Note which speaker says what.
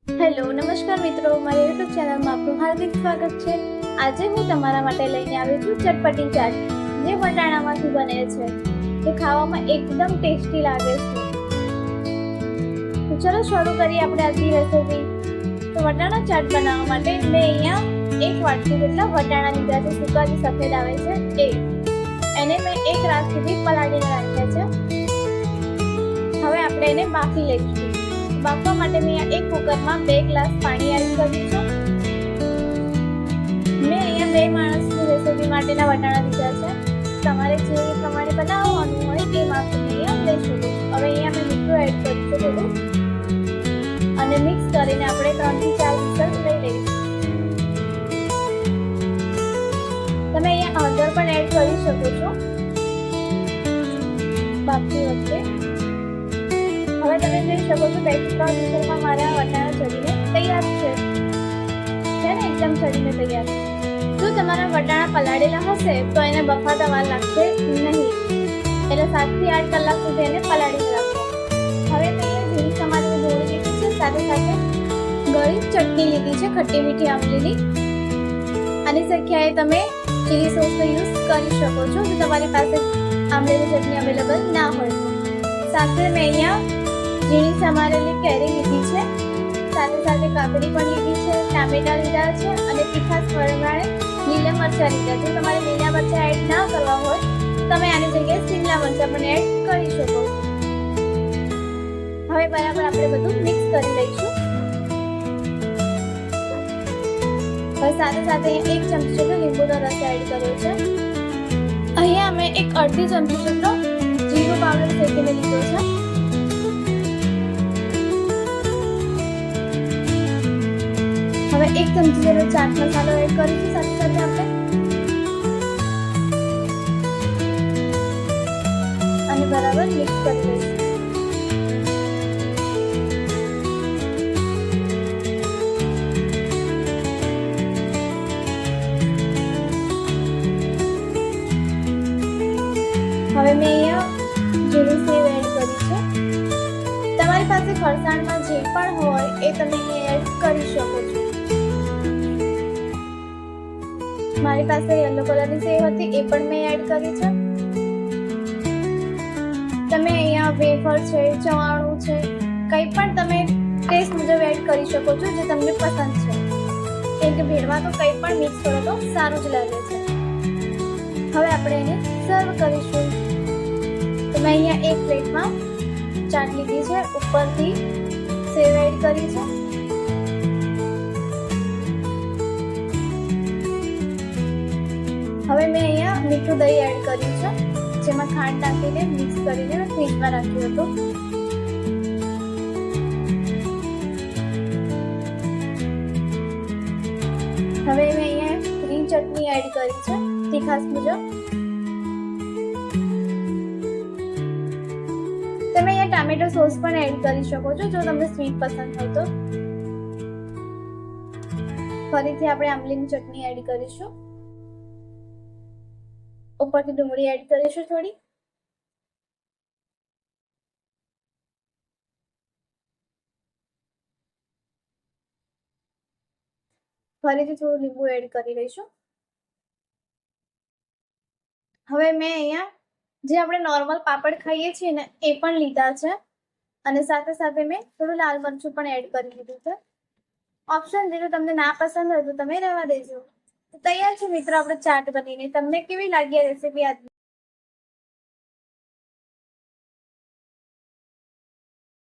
Speaker 1: Hello નમસ્કાર મિત્રો, મારી યુટ્યુબ ચેનલમાં આપનું હાર્દિક સ્વાગત છે। આજે હું તમારા માટે લઈને આવી છું ચટપટી ચાટ, જે વટાણામાંથી બને છે, જે ખાવામાં એકદમ ટેસ્ટી લાગે છે। તો ચલો શરૂ કરીએ આપણે આજની રેસીપી। તો વટાણા ચાટ બનાવવા માટે મેં અહીંયા 1 વાટકી જેટલા વટાણા લીધા છે, સૂકા જે સફેદ આવે છે એને મેં 1 રાત સુધી પલાળીને રાખ્યા છે। હવે આપણે એને બાફી લઈશું। બાફવા માટે મેં અહીંયા 1 કુકરમાં 2 ગ્લાસ પાણી એડ કર્યું છે। મેં અહીંયા 2 માણસની રેસીપી માટેના વટાણા લીધા છે। તમારે જે પ્રમાણે બનાવવાનું હોય એ માપથી અહીંયા લઈ શકો છો। હવે અહીંયા મેં મીઠું એડ કર્યું છે થોડું, અને મિક્સ કરીને આપણે 3 થી 4 વિસલ લઈ લઈશું। તમે અહીંયા હળદર પણ એડ કરી શકો છો બાફતી વખતે। હવે તમે જોઈ શકો છો 2 થી 3 વિસલમાં મારા વટાણા ચડીને તૈયાર છે ને, એકદમ ચડીને તૈયાર છે। જો તમારા વટાણા પલાળેલા હશે તો એને બફાતા વાર લાગશે નહીં, એટલે 7 થી 8 કલાક સુધી એને પલાળીને રાખો। હવે મેં ઝીણી સમારેલી ડુંગળી લીધી છે, સાથે સાથે ગળી ચટણી લીધી છે ખટ્ટી મીઠી આંબલીની। આની જગ્યાએ તમે ચીલી સોસનો યુઝ કરી શકો છો જો તમારી પાસે આંબલીની ચટણી અવેલેબલ ના હોય તો। સાથે મેં અહીંયા ઝીણી સમારેલી કેરી લીધી છે, સાથે સાથે કાકડી પણ લીધી છે, ટામેટા લીધા છે, અને તીખાસ પ્રમાણે લીલા મરચાં લીધા છે। તમારે લીલા મરચાં એડ ના કરવા હોય તમે આની જગ્યાએ શિમલા મરચાં પણ એડ કરી શકો। હવે બરાબર આપણે બધું મિક્સ કરી લઈશું। હવે સાથે સાથે 1 ચમચી જેટલો લીંબુનો રસ એડ કર્યો છે। અહીંયા અમે 1 અડધી ચમચી જેટલો જીરું પાવડર શેકીને લીધો છે। હવે 1 ચમચી જેટલો ચાટ મસાલો એડ કરીશું સાથે સાથે આપણે, અને બરાબર મિક્સ કરી લઈશું। હવે મેં અહીંયા જીરું સેવ એડ કરી છે। તમારી પાસે ફરસાણમાં જે પણ હોય એ તમે અહીંયા એડ કરી શકો છો। મારી પાસે યલો કલરની સેવ હતી એ પણ મેં એડ કરી છે। તમે અહીંયા વેફર છે, ચવાણું છે, કંઈ પણ તમે ટેસ્ટ મુજબ એડ કરી શકો છો જે તમને પસંદ છે, કેમ કે ભેળમાં તો કંઈ પણ મિક્સ કરો તો સારું જ લાગે છે। હવે આપણે એને સર્વ કરીશું। તો મેં અહીંયા 1 પ્લેટમાં ચાટ લીધી છે, ઉપરથી સેવ એડ કરી છે। હવે મેં અહીંયા મીઠું દહીં એડ કર્યું છે, જેમાં ખાંડ નાખીને મિક્સ કરીને મેં ફ્રીજમાં રાખ્યું હતું। હવે મેં અહીંયા ગ્રીન ચટણી એડ કરી છે તીખાસ મુજબ। તમે અહીંયા ટામેટો સોસ પણ એડ કરી શકો છો જો તમને સ્વીટ પસંદ હોય તો। ફરીથી આપણે આંબલીની ચટણી એડ કરીશું, ઉપરથી ડુંગળી એડ કરીશું થોડી, ફરીથી થોડું લીંબુ એડ કરી લઈશું। હવે મેં અહીંયા જે આપણે નોર્મલ પાપડ ખાઈએ છીએ ને એ પણ લીધા છે, અને સાથે સાથે મેં થોડું લાલ મરચું પણ એડ કરી દીધું છે। ઓપ્શન જો તમને ના પસંદ હોય તો તમે રહેવા દેજો। તૈયાર છે મિત્રો આપણે ચાટ બનીને। તમને કેવી લાગી આ રેસીપી?